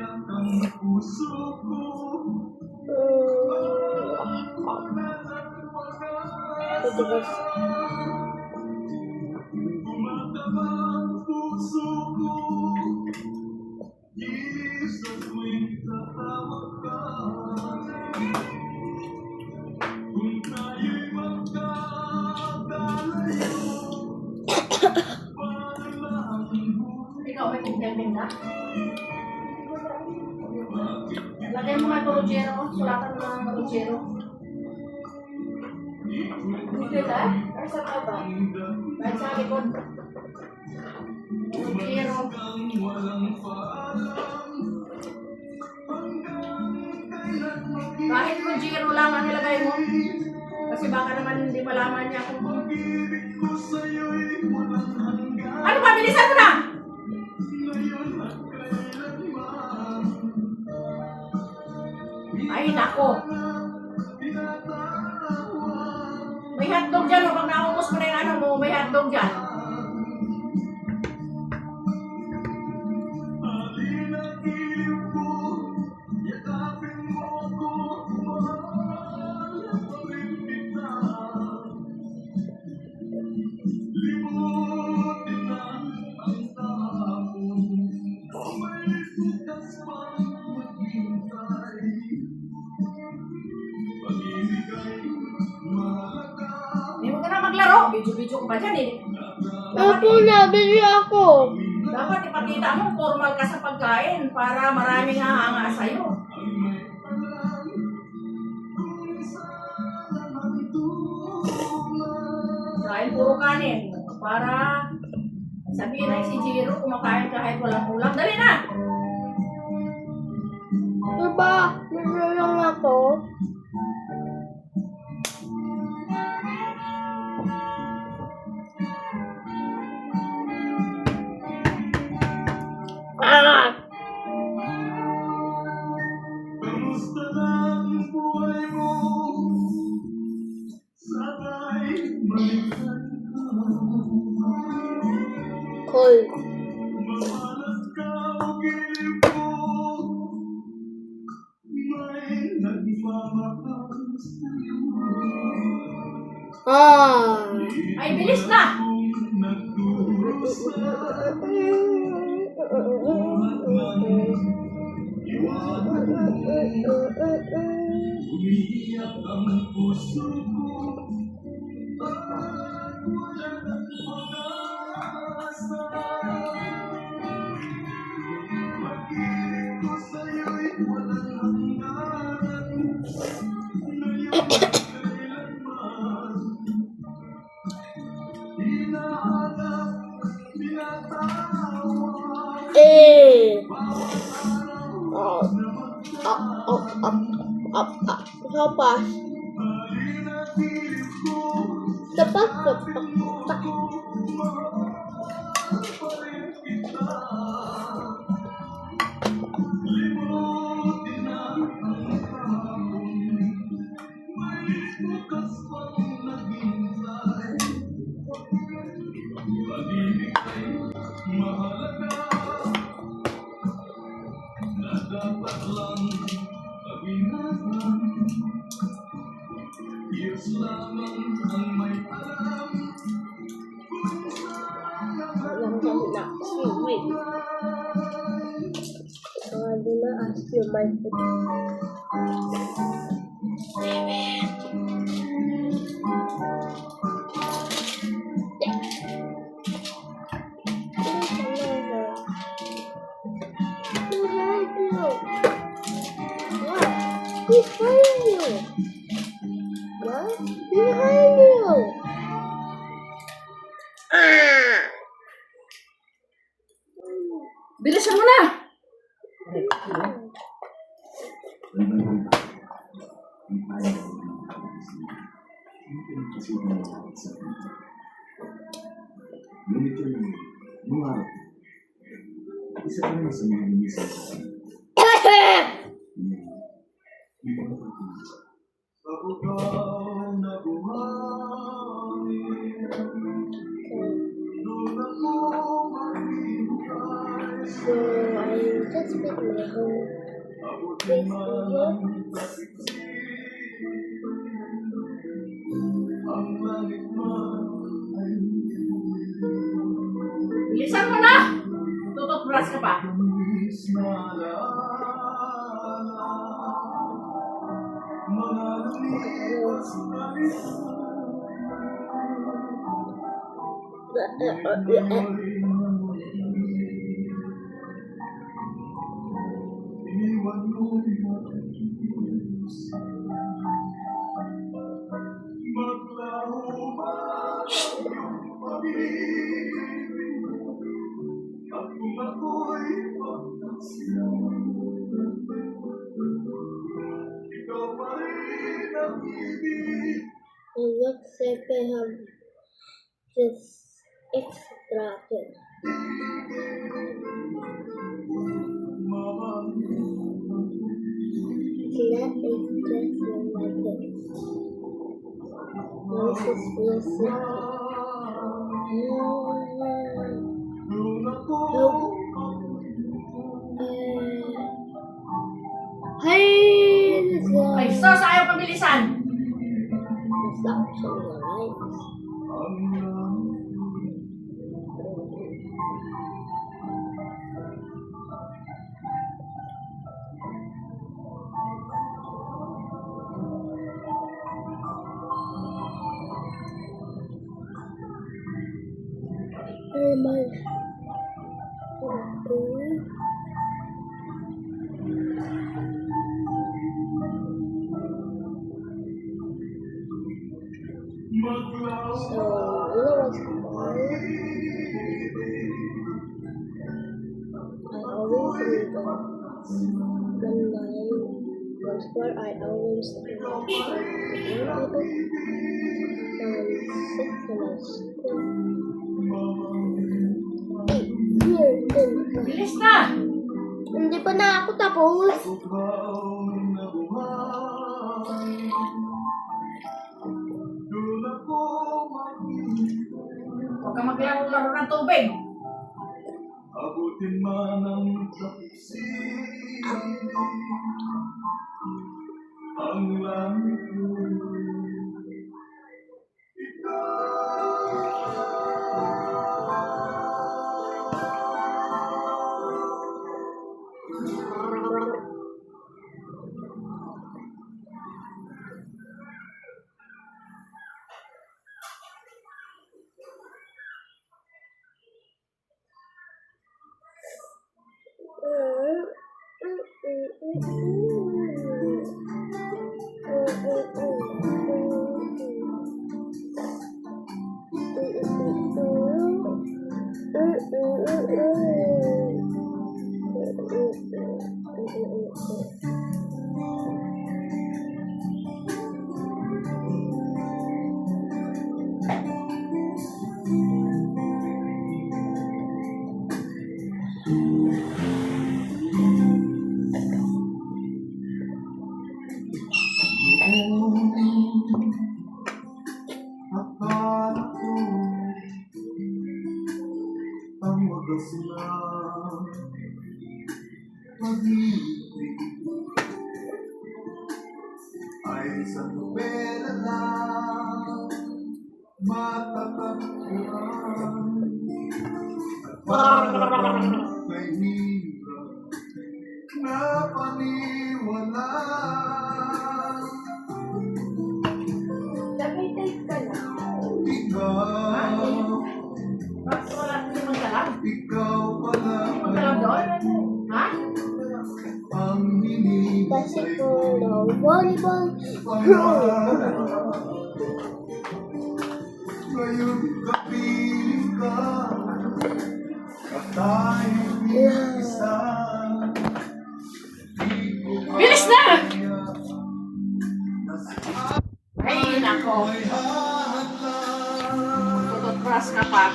Terus Ikaw may tinda? Lagay mo nga Rogero. Sulatan mo nga Rogero. Dito ba? Or sa baba? Kahit sa likod. Rogero. Kahit Rogero lang ang nilagay mo. Kasi baka naman hindi malaman niya kung... Ano ba? Bilisan mo na! Ay, nako. May hotdog dyan, o pag naubos mo na yung ano mo, may hotdog dyan. Hindi mo ka na maglaro. Video-video ko pa dyan eh. ako na, video ako. Dapat ipakita mo, formal ka sa pagkain para maraming hahanga sa'yo. Kain puro kanin. Para sabihin na si Jiro, kumakain kahit walang ulam. Dali na! Diba, video lang ako. Cool. Ay, bilis na! Apa? Cepat. Yang kami nak sweet. Adina ask you my food. Behind you. What? Behind you. Bilisan mo na! Isa pa naman sa mga minsan. So I just basket, may home base here. Bilisan mo na! Tututbrush ka pa. And looks like they have this extra here. See that? It's just like this. Now this is real simple. Hey, this Ay, guy. sus! Ayaw pabilisan! It's actually nice. Very much. So, you know what's fun? I always read when I was where I always read the book. Bilis na! Hindi pa na ako tapos. Huwag ka maglaro ng tubig. Abutin man ang tapusin ang langit ko. Akala ko ang wagas na pag-ibig ay isang nobela lang matatagpuan at parang may hirap na paniwala. Nag-take ka na. Ikaw, Bakit wala hindi magdalag? ikaw pala Hindi magdalag doon? Ha? ang hinihintay Basketball, no volleyball. ngayon kapiling ka at tayong isa. Di ko Bilis na! kaya Ay, nako. ay hahatang Tututbrush ka pa.